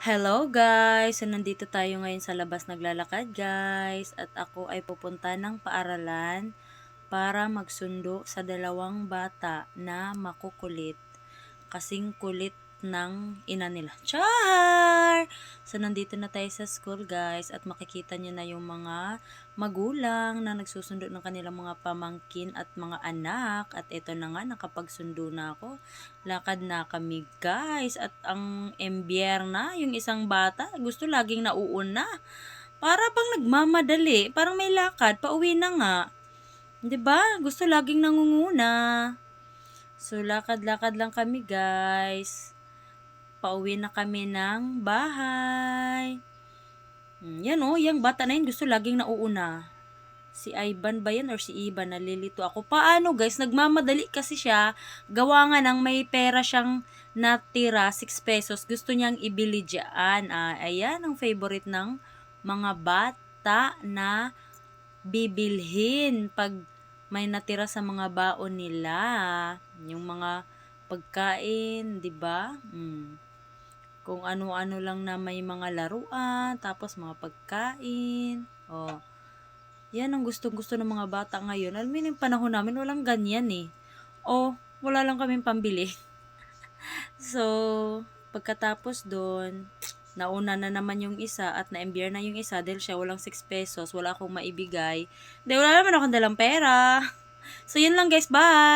Hello guys! So nandito tayo ngayon sa labas naglalakad guys at ako ay pupunta ng paaralan para magsundo sa dalawang bata na makukulit. Kasing kulit ng ina nila. Char! So nandito na tayo sa school guys at makikita nyo na yung mga magulang na nagsusundo ng kanilang mga pamangkin at mga anak. At ito na nga, nakapagsundo na ako. Lakad na kami guys at ang embier na yung isang bata. Gusto laging nauuna. Para bang nagmamadali. Parang may lakad. Pauwi na nga. 'Di ba? Gusto laging nangunguna. So, lakad-lakad lang kami, guys. Pauwi na kami ng bahay. Yan o, yung bata na yun gusto laging nauuna. Si Ivan ba yan or si Ivan? Nalilito ako. Paano, guys? Nagmamadali kasi siya. Gawa nga ng may pera siyang natira, 6 pesos. Gusto niyang ibili dyan. Ayan, ang favorite ng mga bata na bibilhin pag may natira sa mga baon nila. Yung mga pagkain, 'di ba? Kung ano-ano lang na may mga laruan, tapos mga pagkain. Oh. Yan ang gustong-gusto ng mga bata ngayon. Alam mo yung panahon namin, walang ganyan eh. Oh, wala lang kaming pambili. So, pagkatapos doon, nauna na naman yung isa at na-embier na yung isa dahil siya walang 6 pesos, wala akong maibigay. Dahil wala naman akong dalang pera. So, yun lang guys. Bye!